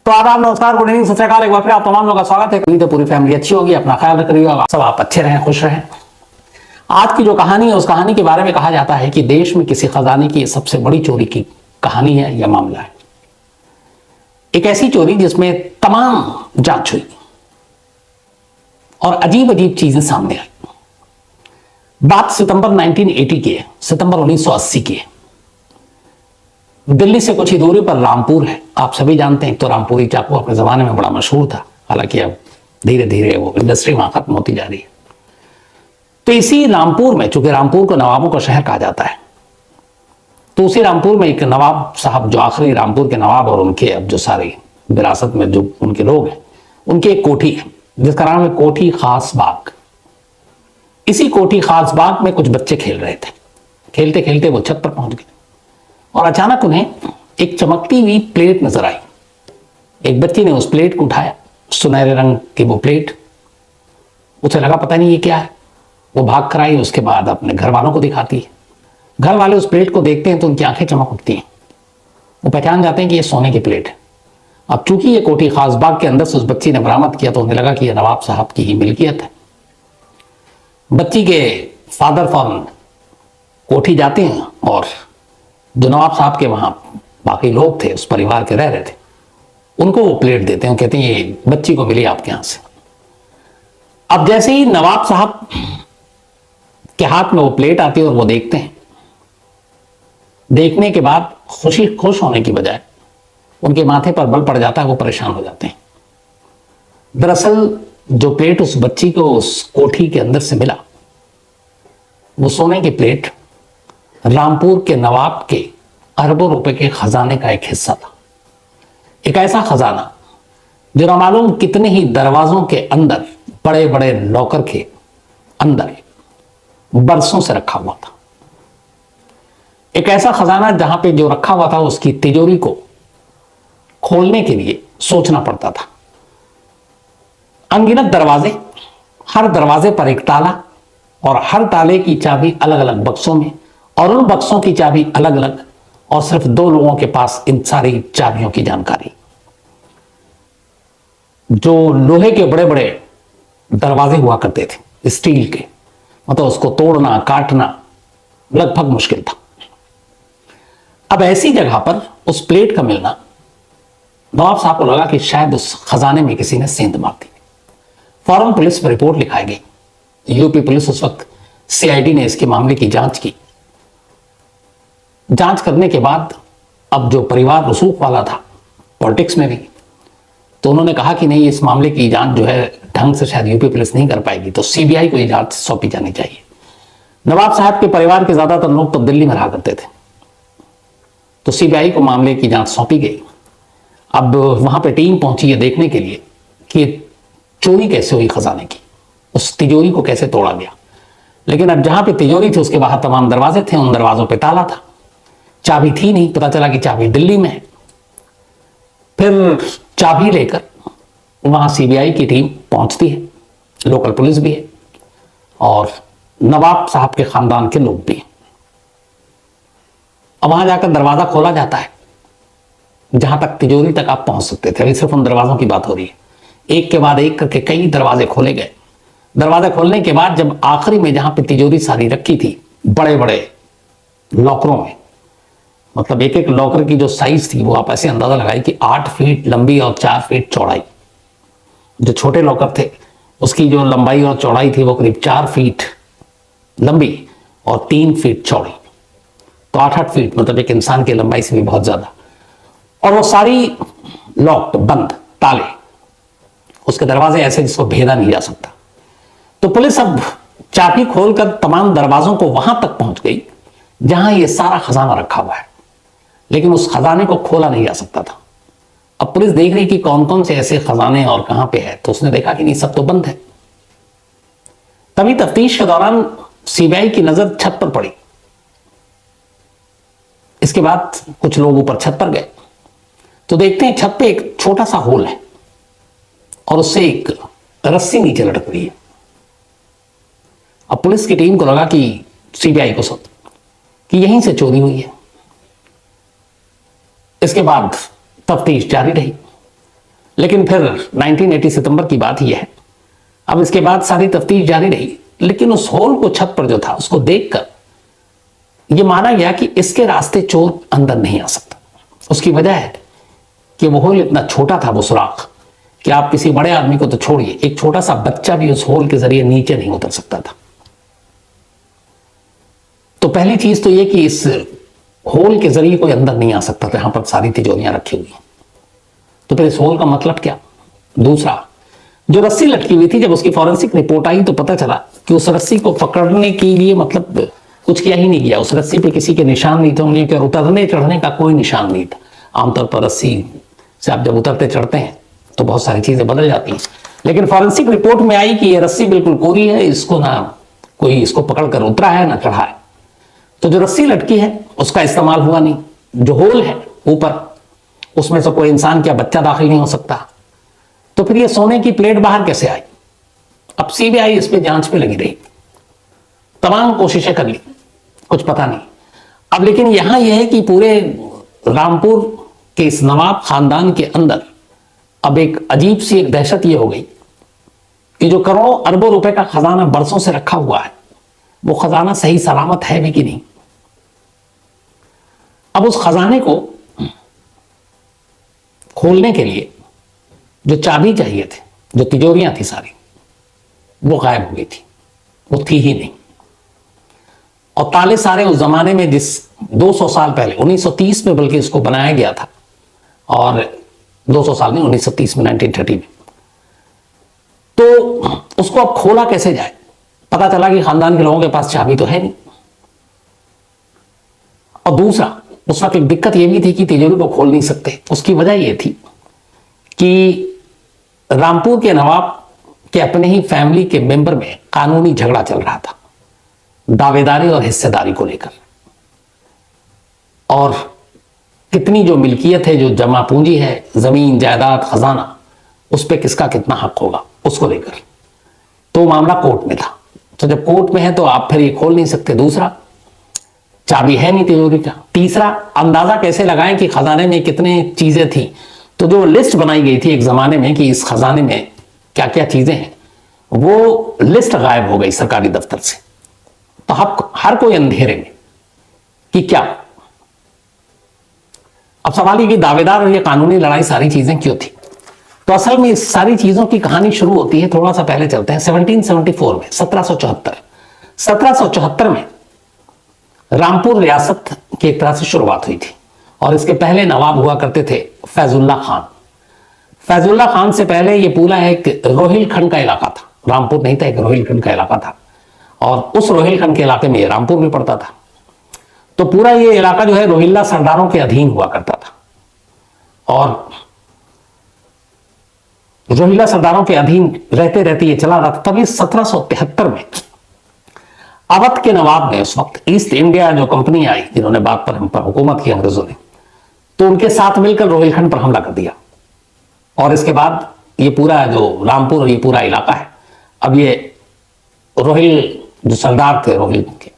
तो आदाब, नमस्कार, गुड इवनिंग, सत श्री अकाल। एक बार फिर आप तमाम लोगों का स्वागत है। तो पूरी फैमिली अच्छी होगी, अपना ख्याल रख रही होगा, सब आप अच्छे रहें, खुश रहें। आज की जो कहानी है उस कहानी के बारे में कहा जाता है कि देश में किसी खजाने की सबसे बड़ी चोरी की कहानी है, यह मामला है। एक ऐसी चोरी जिसमें तमाम जांच हुई और अजीब अजीब चीजें सामने आई। बात सितंबर 1980 की है, सितंबर 1980 की है। दिल्ली से कुछ ही दूरी पर रामपुर है। आप सभी जानते हैं, तो रामपुरी चाकू अपने जमाने में बड़ा मशहूर था, हालांकि अब धीरे धीरे वो इंडस्ट्री वहां खत्म होती जा रही है। तो इसी रामपुर में, चूंकि रामपुर को नवाबों का शहर कहा जाता है, तो उसी रामपुर में एक नवाब साहब, जो आखिरी रामपुर के नवाब और उनके अब जो सारे विरासत में जो उनके लोग हैं, उनकी एक कोठी है जिसका नाम है कोठी खास बाग। इसी कोठी खास बाग में कुछ बच्चे खेल रहे थे। खेलते खेलते वो छत पर पहुंच गए और अचानक उन्हें एक चमकती हुई प्लेट नजर आई। एक बच्ची ने उस प्लेट को उठाया, सुनहरे रंग की वो प्लेट। उसे लगा पता नहीं ये क्या है। वो भाग कर आई, उसके बाद अपने घर वालों को दिखाती है। घर वाले उस प्लेट को देखते हैं तो उनकी आंखें चमक उठती हैं। वो पहचान जाते हैं कि ये सोने की प्लेट है। अब चूंकि ये कोठी खास बाग के अंदर से उस बच्ची ने बरामद किया, तो उन्हें लगा कि यह नवाब साहब की ही मिल्कियत है। बच्ची के फादर फॉरन कोठी जाते हैं और जो नवाब साहब के वहां बाकी लोग थे, उस परिवार के रह रहे थे, उनको वो प्लेट देते हैं। कहते हैं ये बच्ची को मिली आपके यहां से। अब जैसे ही नवाब साहब के हाथ में वो प्लेट आती है और वो देखते हैं, देखने के बाद खुश होने की बजाय उनके माथे पर बल पड़ जाता है, वो परेशान हो जाते हैं। दरअसल जो प्लेट उस बच्ची को उस कोठी के अंदर से मिला, वो सोने की प्लेट रामपुर के नवाब के अरबों रुपए के खजाने का एक हिस्सा था। एक ऐसा खजाना जो न मालूम कितने ही दरवाजों के अंदर, बड़े बड़े लॉकर के अंदर बरसों से रखा हुआ था। एक ऐसा खजाना जहां पे जो रखा हुआ था उसकी तिजोरी को खोलने के लिए सोचना पड़ता था। अनगिनत दरवाजे, हर दरवाजे पर एक ताला और हर ताले की चाबी अलग अलग बक्सों में, और उन बक्सों की चाबी अलग अलग, और सिर्फ 2 लोगों के पास इन सारी चाबियों की जानकारी। जो लोहे के बड़े बड़े दरवाजे हुआ करते थे, स्टील के, मतलब उसको तोड़ना काटना लगभग मुश्किल था। अब ऐसी जगह पर उस प्लेट का मिलना, नवाब साहब को लगा कि शायद उस खजाने में किसी ने सेंध मार दी। फौरन पुलिस में रिपोर्ट लिखाई गई। यूपी पुलिस उस वक्त सीआईडी ने इसके मामले की जांच की। जांच करने के बाद अब जो परिवार रसूख वाला था पॉलिटिक्स में भी, तो उन्होंने कहा कि नहीं, इस मामले की जांच जो है ढंग से शायद यूपी पुलिस नहीं कर पाएगी, तो सीबीआई को ये जांच सौंपी जानी चाहिए। नवाब साहब के परिवार के ज्यादातर लोग तो दिल्ली में रहा करते थे, तो सीबीआई को मामले की जांच सौंपी गई। अब वहां पे टीम पहुंची है देखने के लिए कि चोरी कैसे हुई खजाने की, उस तिजोरी को कैसे तोड़ा गया। लेकिन अब जहां पे तिजोरी थी उसके बाहर तमाम दरवाजे थे, उन दरवाजों पे ताला था, चाबी थी नहीं। पता चला कि चाबी दिल्ली में है। फिर चाबी लेकर वहां सीबीआई की टीम पहुंचती है, लोकल पुलिस भी है और नवाब साहब के खानदान के लोग भी। अब वहां जाकर दरवाजा खोला जाता है, जहां तक तिजोरी तक आप पहुंच सकते थे। अभी सिर्फ उन दरवाजों की बात हो रही है। एक के बाद एक करके कई दरवाजे खोले गए। दरवाजा खोलने के बाद जब आखिरी में जहां पे तिजोरी सारी रखी थी, बड़े बड़े लॉकरों में, मतलब एक एक लॉकर की जो साइज थी वो आप ऐसे अंदाजा लगाई कि 8 फीट लंबी और 4 फीट चौड़ाई। जो छोटे लॉकर थे उसकी जो लंबाई और चौड़ाई थी वो करीब 4 फीट लंबी और 3 फीट चौड़ी, तो 8-8 फीट, मतलब एक इंसान की लंबाई से भी बहुत ज्यादा। और वो सारी लॉक्ड, बंद, ताले, उसके दरवाजे ऐसे जिसको भेदा नहीं जा सकता। तो पुलिस अब चाबी खोलकर तमाम दरवाजों को वहां तक पहुंच गई जहां ये सारा खजाना रखा हुआ है, लेकिन उस खजाने को खोला नहीं जा सकता था। अब पुलिस देख रही कि कौन कौन से ऐसे खजाने और कहां पे है, तो उसने देखा कि नहीं, सब तो बंद है। तभी तफ्तीश के दौरान सीबीआई की नजर छत पर पड़ी। इसके बाद कुछ लोग ऊपर छत पर गए तो देखते हैं छत पे एक छोटा सा होल है और उससे एक रस्सी नीचे लटक रही है। अब पुलिस की टीम को लगा कि सीबीआई को कि यहीं से चोरी हुई है। इसके बाद तफ्तीश जारी रही। लेकिन फिर 1980 सितंबर की बात ही है। अब इसके बाद सारी तफ्तीश जारी रही, लेकिन उस होल को छत पर जो था उसको देखकर यह माना गया कि इसके रास्ते चोर अंदर नहीं आ सकता। उसकी वजह है कि वो होल इतना छोटा था, वो सुराख, कि आप किसी बड़े आदमी को तो छोड़िए, एक छोटा सा बच्चा भी उस होल के जरिए नीचे नहीं उतर सकता था। तो पहली चीज तो ये कि इस होल के जरिए कोई अंदर नहीं आ सकता था, यहां पर सारी तिजोरियां रखी हुई। तो फिर इस होल का मतलब क्या? दूसरा, जो रस्सी लटकी हुई थी, जब उसकी फॉरेंसिक रिपोर्ट आई तो पता चला कि उस रस्सी को पकड़ने के लिए मतलब कुछ किया ही नहीं गया। उस रस्सी पे किसी के निशान नहीं थे, उंगलियों के उतरने चढ़ने का कोई निशान नहीं था। आमतौर पर रस्सी से आप जब उतरते चढ़ते हैं तो बहुत सारी चीजें बदल जाती हैं, लेकिन फॉरेंसिक रिपोर्ट में आई कि यह रस्सी बिल्कुल कोरी है, इसको ना कोई इसको पकड़कर उतरा है ना चढ़ा है। तो जो रस्सी लटकी है उसका इस्तेमाल हुआ नहीं। जो होल है ऊपर, उसमें से कोई इंसान क्या बच्चा दाखिल नहीं हो सकता। तो फिर ये सोने की प्लेट बाहर कैसे आई? अब सीबीआई इस पे जांच पे लगी रही, तमाम कोशिशें कर ली, कुछ पता नहीं। अब लेकिन यहां यह है कि पूरे रामपुर के इस नवाब खानदान के अंदर अब एक अजीब सी एक दहशत ये हो गई कि जो करोड़ों अरबों रुपए का खजाना बरसों से रखा हुआ है, वो खजाना सही सलामत है भी कि नहीं। अब उस खजाने को खोलने के लिए जो चाबी चाहिए थे, जो तिजोरियां थी सारी, वो गायब हो गई थी, वो थी ही नहीं। और ताले सारे उस जमाने में, जिस 200 साल पहले 1930 में बल्कि इसको बनाया गया था, और 200 साल नहीं, 1930 में, 1930 में, तो उसको अब खोला कैसे जाए? पता चला कि खानदान के लोगों के पास चाबी तो है नहीं। और दूसरा, उस वक्त एक दिक्कत यह भी थी कि तिजोरी को खोल नहीं सकते। उसकी वजह यह थी कि रामपुर के नवाब के अपने ही फैमिली के मेंबर में कानूनी झगड़ा चल रहा था, दावेदारी और हिस्सेदारी को लेकर। और कितनी जो मिल्कियत है, जो जमा पूंजी है, जमीन जायदाद खजाना, उस पर किसका कितना हक होगा, उसको लेकर तो मामला कोर्ट में था। तो जब कोर्ट में है तो आप फिर ये खोल नहीं सकते। दूसरा, चाबी है नहीं तिजोरी का। तीसरा, अंदाजा कैसे लगाएं कि खजाने में कितने चीजें थी। तो जो लिस्ट बनाई गई थी एक जमाने में कि इस खजाने में क्या क्या चीजें हैं, वो लिस्ट गायब हो गई सरकारी दफ्तर से। तो हर कोई अंधेरे में कि क्या। अब सवाल ये कि दावेदार और ये कानूनी लड़ाई सारी चीजें क्यों थी? तो असल में इस सारी चीजों की कहानी शुरू होती है, थोड़ा सा पहले चलते हैं, 1774 में, 1774 में रामपुर रियासत की एक तरह से शुरुआत हुई थी। और इसके पहले नवाब हुआ करते थे फैजुल्ला खान। फैजुल्ला खान से पहले ये पूरा एक रोहिलखंड का इलाका था, रामपुर नहीं था, एक रोहिलखंड का इलाका था। और उस रोहिलखंड के इलाके में रामपुर भी पड़ता था। तो पूरा ये इलाका जो है रोहिल्ला सरदारों के अधीन हुआ करता था। और रोहिल्ला सरदारों के अधीन रहते रहते ये चला रहा था। तभी 1773 में अवध के नवाब ने, उस वक्त ईस्ट इंडिया जो कंपनी आई, जिन्होंने बाद पर हम पर हुकूमत की अंग्रेजों ने, तो उनके साथ मिलकर रोहिलखंड पर हमला कर दिया। और इसके बाद ये पूरा जो रामपुर और ये पूरा इलाका है, अब ये रोहिल जो सरदार थे रोहिल के,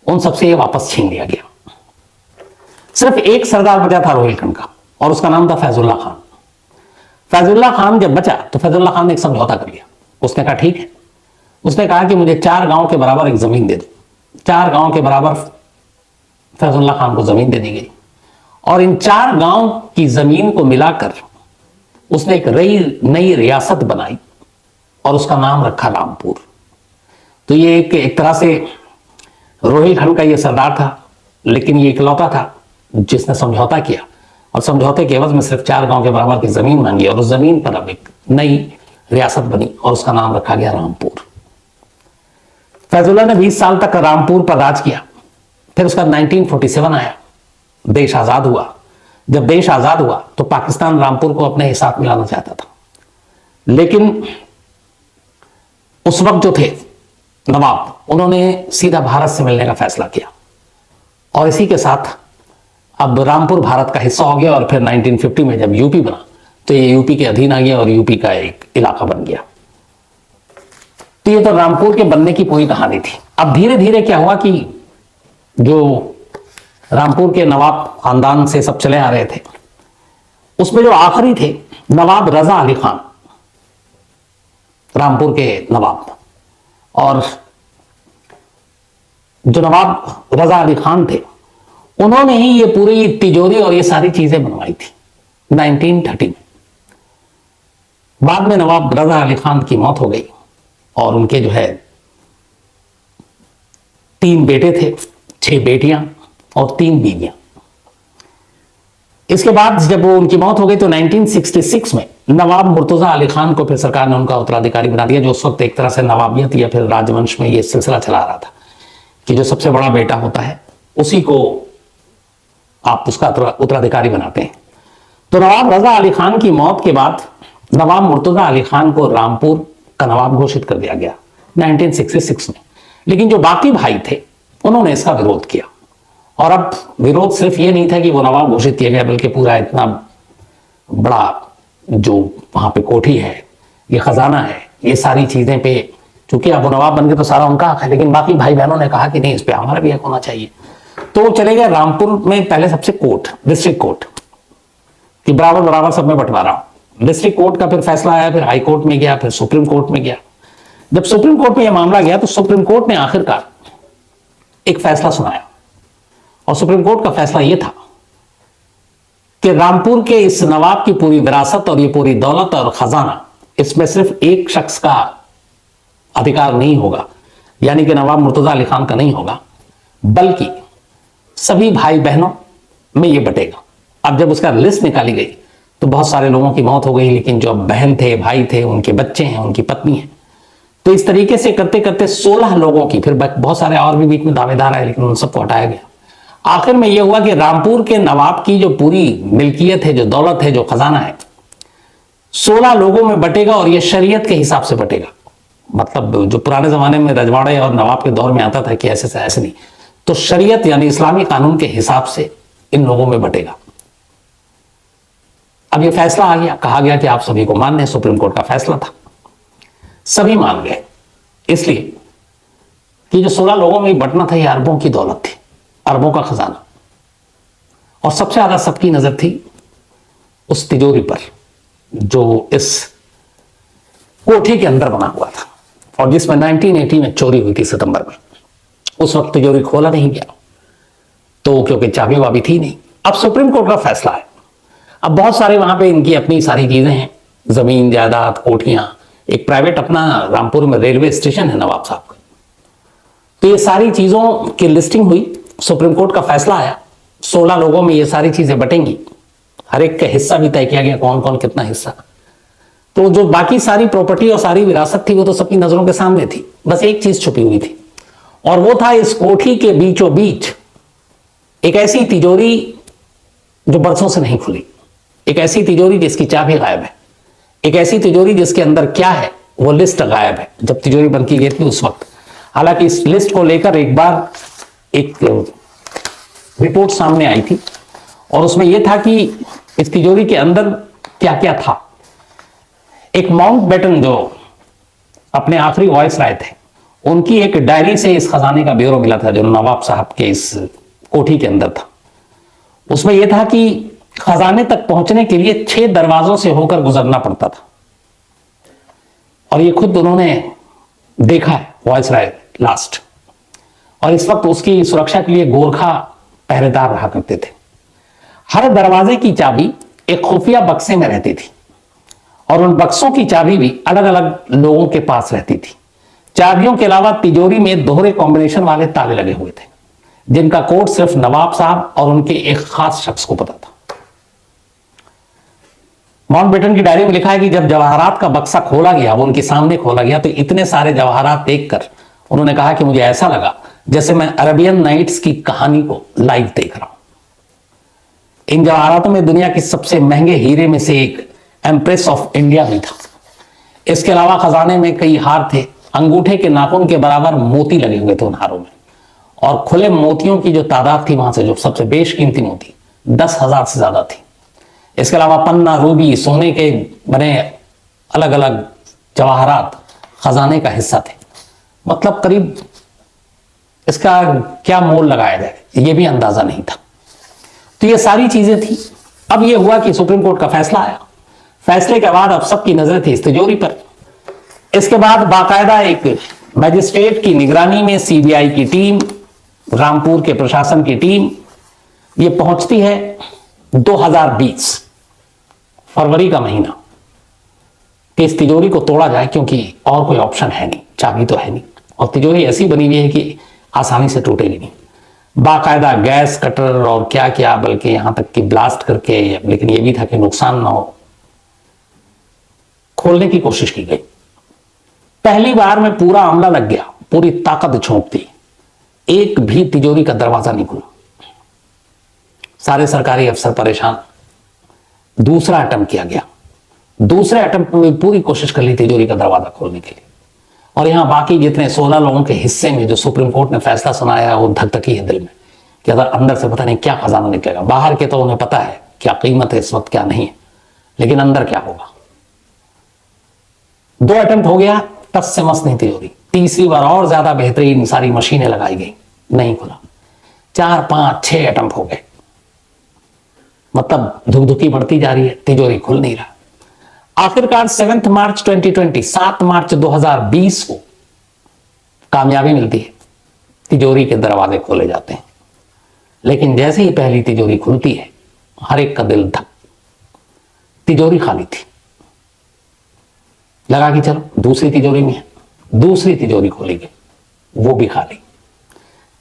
उन सबसे ये वापस छीन लिया गया। सिर्फ एक सरदार बचा था रोहिलखंड का, और उसका नाम था फैजुल्ला खान। फैजुल्ला खान जब बचा तो फैजुल्ला खान ने एक समझौता कर लिया। उसने कहा ठीक है, उसने कहा कि मुझे 4 गांव के बराबर एक जमीन दे दो। 4 गांव के बराबर फैजुल्ला खान को जमीन दे दी गई। और इन 4 गांव की जमीन को मिलाकर उसने एक नई रियासत बनाई और उसका नाम रखा रामपुर। तो ये एक तरह से रोहिलखंड का ये सरदार था, लेकिन ये इकलौता था जिसने समझौता किया, और समझौते के एवज में सिर्फ 4 गांव के बराबर की जमीन मांगी, और उस जमीन पर अब एक नई रियासत बनी और उसका नाम रखा गया रामपुर। फैजुल्ला ने 20 साल तक रामपुर पर राज किया। फिर उसका 1947 आया, देश आजाद हुआ। जब देश आजाद हुआ तो पाकिस्तान रामपुर को अपने साथ मिलाना चाहता था, लेकिन उस वक्त जो थे नवाब, उन्होंने सीधा भारत से मिलने का फैसला किया। और इसी के साथ अब रामपुर भारत का हिस्सा हो गया। और फिर 1950 में जब यूपी बना तो ये यूपी के अधीन आ गया और यूपी का एक इलाका बन गया। तो ये तो रामपुर के बनने की पूरी कहानी थी। अब धीरे धीरे क्या हुआ कि जो रामपुर के नवाब खानदान से सब चले आ रहे थे, उसमें जो आखिरी थे नवाब रजा अली खान, रामपुर के नवाब, और जो नवाब रजा अली खान थे उन्होंने ही ये पूरी तिजोरी और ये सारी चीजें बनवाई थी 1930 में। बाद में नवाब रजा अली खान की मौत हो गई और उनके जो है 3 बेटे थे, 6 बेटियां और 3 बीवियां। इसके बाद जब वो उनकी मौत हो गई तो 1966 में नवाब मुर्तजा अली खान को फिर सरकार ने उनका उत्तराधिकारी बना दिया, जो उस वक्त एक तरह से नवाबियत या फिर राजवंश में ये सिलसिला चला रहा था कि जो सबसे बड़ा बेटा होता है उसी को आप उसका उत्तराधिकारी बनाते हैं। तो नवाब रजा अली खान की मौत के बाद नवाब मुर्तजा अली खान को रामपुर का नवाब घोषित कर दिया गया 1966 में। लेकिन जो बाकी भाई थे उन्होंने इसका विरोध किया, और अब विरोध सिर्फ ये नहीं था कि वो नवाब घोषित किया गया, बल्कि पूरा इतना बड़ा जो वहां पे कोठी है, ये खजाना है, ये सारी चीजें पे, चूंकि अब वो नवाब बन गए तो सारा उनका हक है, लेकिन बाकी भाई बहनों ने कहा कि नहीं, इस पे हमारा भी हक होना चाहिए। तो चले गए रामपुर में पहले सबसे कोर्ट, डिस्ट्रिक्ट कोर्ट कि बराबर बराबर सब में बंटवा रहा हूं। डिस्ट्रिक्ट कोर्ट का फिर फैसला आया, फिर हाई कोर्ट में गया, फिर सुप्रीम कोर्ट में गया। जब सुप्रीम कोर्ट में यह मामला गया तो सुप्रीम कोर्ट ने आखिरकार एक फैसला सुनाया, और सुप्रीम कोर्ट का फैसला यह था कि रामपुर के इस नवाब की पूरी विरासत और ये पूरी दौलत और खजाना, इसमें सिर्फ एक शख्स का अधिकार नहीं होगा, यानी कि नवाब मुर्तजा अली खान का नहीं होगा, बल्कि सभी भाई बहनों में ये बटेगा। अब जब उसका लिस्ट निकाली गई तो बहुत सारे लोगों की मौत हो गई, लेकिन जो बहन थे, भाई थे, उनके बच्चे हैं, उनकी पत्नी है, तो इस तरीके से करते करते 16 लोगों की, फिर बहुत सारे और भी बीच में दावेदार है, लेकिन उन सबको हटाया गया। आखिर में यह हुआ कि रामपुर के नवाब की जो पूरी मिल्कियत है, जो दौलत है, जो खजाना है, 16 लोगों में बटेगा, और यह शरीयत के हिसाब से बटेगा। मतलब जो पुराने जमाने में रजवाड़े और नवाब के दौर में आता था कि ऐसे से ऐसे नहीं, तो शरीयत यानी इस्लामी कानून के हिसाब से इन लोगों में बटेगा। अब यह फैसला आ गया, कहा गया कि आप सभी को मानना है, सुप्रीम कोर्ट का फैसला था, सभी मान गए, इसलिए कि जो 16 लोगों में बंटना था, यह अरबों की दौलत थी, अरबों का खजाना, और सबसे ज्यादा सबकी नजर थी उस तिजोरी पर जो इस कोठी के अंदर बना हुआ था, और जिसमें 1980 में चोरी हुई थी सितंबर में। उस वक्त तिजोरी खोला नहीं गया, तो क्योंकि चाबी वाबी थी नहीं। अब सुप्रीम कोर्ट का फैसला है, अब बहुत सारे वहां पे इनकी अपनी सारी चीजें हैं, जमीन जायदाद, कोठियां, एक प्राइवेट अपना रामपुर में रेलवे स्टेशन है नवाब साहब का। तो ये सारी चीजों की लिस्टिंग हुई, सुप्रीम कोर्ट का फैसला आया, 16 लोगों में ये सारी चीजें बटेंगी, हर एक का हिस्सा भी तय किया गया, कौन कौन कितना हिस्सा। तो जो बाकी सारी प्रॉपर्टी और सारी विरासत थी वो तो सबकी नजरों के सामने थी, बस एक चीज छुपी हुई थी, और वो था इस कोठी के बीचों बीच एक ऐसी तिजोरी जो बरसों से नहीं खुली, एक ऐसी तिजोरी जिसकी चाबी गायब है, एक ऐसी तिजोरी जिसके अंदर क्या है वो लिस्ट गायब है जब तिजोरी बन की गई थी उस वक्त। हालांकि इस लिस्ट को लेकर एक बार एक रिपोर्ट सामने आई थी, और उसमें यह था कि इस तिजोरी के अंदर क्या क्या था। एक माउंटबेटन जो अपने आखिरी वॉइस राय थे, उनकी एक डायरी से इस खजाने का ब्यौरा मिला था जो नवाब साहब के इस कोठी के अंदर था। उसमें यह था कि खजाने तक पहुंचने के लिए 6 दरवाजों से होकर गुजरना पड़ता था, और ये खुद उन्होंने देखा है वॉइस राय लास्ट। और इस वक्त उसकी सुरक्षा के लिए गोरखा पहरेदार रहा करते थे। हर दरवाजे की चाबी एक खुफिया बक्से में रहती थी, और उन बक्सों की चाबी भी अलग अलग लोगों के पास रहती थी। चाबियों के अलावा तिजोरी में दोहरे कॉम्बिनेशन वाले ताले लगे हुए थे, जिनका कोड सिर्फ नवाब साहब और उनके एक खास शख्स को पता था। माउंटबेटन की डायरी में लिखा है कि जब जवाहरात का बक्सा खोला गया, वो उनके सामने खोला गया, तो इतने सारे जवाहरात देखकर उन्होंने कहा कि मुझे ऐसा लगा जैसे मैं अरेबियन नाइट्स की कहानी को लाइव देख रहा हूं। इन जवाहरातों में दुनिया के सबसे महंगे हीरे में से एक एम्प्रेस ऑफ इंडिया भी था। इसके अलावा खजाने में कई हार थे, अंगूठे के नाखून के बराबर मोती लगे हुए थे उन हारों में, और खुले मोतियों की जो तादाद थी वहां से, जो सबसे बेशकीमती मोती 10,000 से ज्यादा थी। इसके अलावा पन्ना, रूबी, सोने के बने अलग अलग जवाहरात खजाने का हिस्सा थे। मतलब करीब इसका क्या मोल लगाया जाए ये भी अंदाजा नहीं था। तो ये सारी चीजें थी। अब ये हुआ कि सुप्रीम कोर्ट का फैसला आया, फैसले के बाद अब सबकी नजर थी इस तिजोरी पर। इसके बाद बाकायदा एक मजिस्ट्रेट की निगरानी में सीबीआई की टीम, रामपुर के प्रशासन की टीम ये पहुंचती है 2020 फरवरी का महीना कि इस तिजोरी को तोड़ा जाए, क्योंकि और कोई ऑप्शन है नहीं, चाबी तो है नहीं, और तिजोरी ऐसी बनी हुई है कि आसानी से टूटेगी नहीं। बाकायदा गैस कटर और क्या क्या, बल्कि यहां तक कि ब्लास्ट करके, लेकिन यह भी था कि नुकसान ना हो, खोलने की कोशिश की गई। पहली बार में पूरा अमला लग गया, पूरी ताकत झोंक दी, एक भी तिजोरी का दरवाजा नहीं खुला। सारे सरकारी अफसर परेशान। दूसरा अटेम्प्ट किया गया, दूसरे अटेम्प्ट में पूरी कोशिश कर ली तिजोरी का दरवाजा खोलने के लिए। और यहां बाकी जितने 16 लोगों के हिस्से में जो सुप्रीम कोर्ट ने फैसला सुनाया, वो धकधकी है दिल में कि अगर अंदर से पता नहीं क्या खजाना निकलेगा। बाहर के तो उन्हें पता है क्या कीमत है इस वक्त, क्या नहीं है, लेकिन अंदर क्या होगा। 2 अटेम्प्ट हो गया, टस से मस नहीं तिजोरी। तीसरी बार और ज्यादा बेहतरीन सारी मशीनें लगाई गई, नहीं खुला। 4, 5, 6 अटेम्प्ट हो गए, मतलब धुकधुकी बढ़ती जा रही है, तिजोरी खुल नहीं रहा। आखिरकार 7 मार्च 2020, 7 मार्च 2020 को कामयाबी मिलती है, तिजोरी के दरवाजे खोले जाते हैं। लेकिन जैसे ही पहली तिजोरी खुलती है, हर एक का दिल धक, तिजोरी खाली थी। लगा कि चलो दूसरी तिजोरी में है, दूसरी तिजोरी खोली गई, वो भी खाली।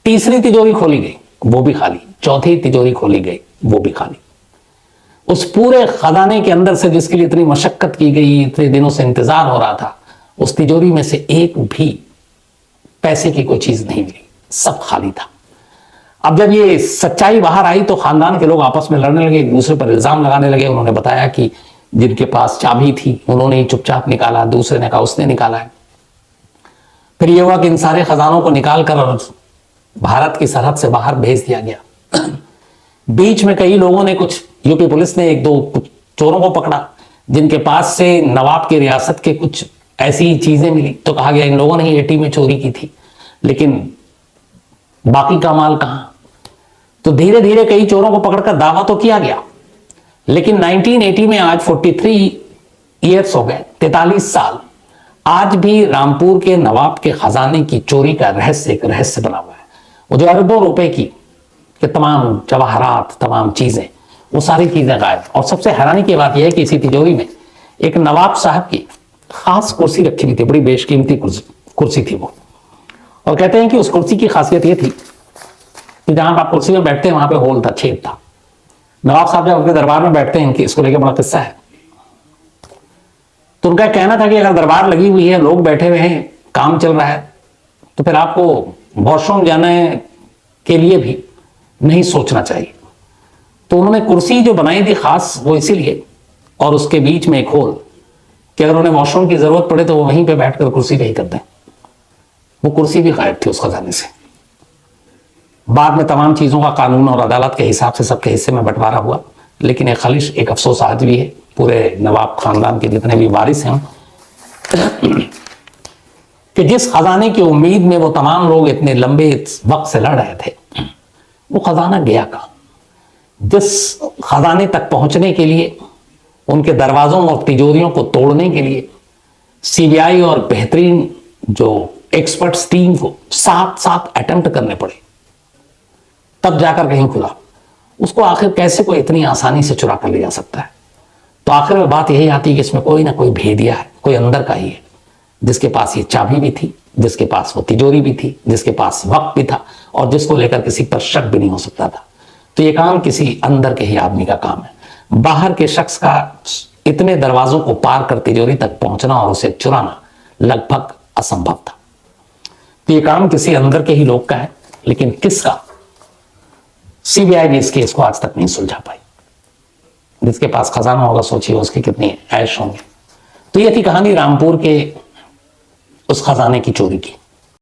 तीसरी तिजोरी खोली गई, वो भी खाली। चौथी तिजोरी खोली गई, वो भी खाली। उस पूरे खजाने के अंदर से जिसके लिए इतनी मशक्कत की गई, इतने दिनों से इंतजार हो रहा था, उस तिजोरी में से एक भी पैसे की कोई चीज नहीं मिली, सब खाली था। अब जब ये सच्चाई बाहर आई तो खानदान के लोग आपस में लड़ने लगे, एक दूसरे पर इल्जाम लगाने लगे। उन्होंने बताया कि जिनके पास चाबी थी उन्होंने ही चुपचाप निकाला, दूसरे ने कहा उसने निकाला है। फिर ये हुआ कि इन सारे खजानों को निकाल कर और भारत की सरहद से बाहर भेज दिया गया। बीच में कई लोगों ने, कुछ यूपी पुलिस ने 1-2 कुछ चोरों को पकड़ा जिनके पास से नवाब की रियासत के कुछ ऐसी चीजें मिली, तो कहा गया इन लोगों ने ही एटी में चोरी की थी, लेकिन बाकी का माल कहां। तो धीरे धीरे कई चोरों को पकड़कर दावा तो किया गया, लेकिन 1980 में आज 43 ईयर्स हो गए, 43 साल, आज भी रामपुर के नवाब के खजाने की चोरी का रहस्य एक रहस्य बना हुआ है। वो जो अरबों रुपए की तमाम जवाहरात, तमाम चीजें, वो सारी चीजें गायब। और सबसे हैरानी की बात यह है कि इसी तिजोरी में एक नवाब साहब की खास कुर्सी रखी हुई थी, बड़ी बेशकीमती कुर्सी थी वो। और कहते हैं कि उस कुर्सी की खासियत यह थी कि जहां आप कुर्सी में बैठते हैं वहां पे होल था, छेद था। नवाब साहब जब अपने दरबार में बैठते हैं, इनकी इसको लेकर बड़ा किस्सा है। तो उनका कहना था कि अगर दरबार लगी हुई है, लोग बैठे हुए हैं, काम चल रहा है, तो फिर आपको वॉशरूम जाने के लिए भी नहीं सोचना चाहिए। तो उन्होंने कुर्सी जो बनाई थी खास, वो इसीलिए, और उसके बीच में एक होल कि अगर उन्हें वॉशरूम की जरूरत पड़े तो वो वहीं पे बैठकर कुर्सी पे ही कर दें। वो कुर्सी भी गायब थी उस खजाने से। बाद में तमाम चीजों का कानून और अदालत के हिसाब से सबके हिस्से में बंटवारा हुआ, लेकिन एक खलिश, एक अफसोस आज भी है पूरे नवाब खानदान के जितने भी वारिस हैं कि जिस खजाने की उम्मीद में वो तमाम लोग इतने लंबे वक्त से लड़ रहे थे, वो खजाना गया कहां। जिस खजाने तक पहुंचने के लिए, उनके दरवाजों और तिजोरियों को तोड़ने के लिए सीबीआई और बेहतरीन जो एक्सपर्ट्स टीम को 7 अटेम्प्ट करने पड़े, तब जाकर कहीं खुला। उसको आखिर कैसे कोई इतनी आसानी से चुरा कर ले जा सकता है। तो आखिर में बात यही आती है कि इसमें कोई ना कोई भेदिया है, कोई अंदर का ही है, जिसके पास ये चाबी भी थी, जिसके पास वो तिजोरी भी थी, जिसके पास वक्त भी था, और जिसको लेकर किसी पर शक भी नहीं हो सकता था। तो ये काम किसी अंदर के ही आदमी का काम है। बाहर के शख्स का इतने दरवाजों को पार कर तिजोरी तक पहुंचना और उसे चुराना लगभग असंभव था। तो ये काम किसी अंदर के ही लोग का है, लेकिन किसका, सीबीआई ने इस केस को आज तक नहीं सुलझा पाई। जिसके पास खजाना होगा, सोचिए उसके कितनी ऐश होंगे। तो ये थी कहानी रामपुर के उस खजाने की चोरी की।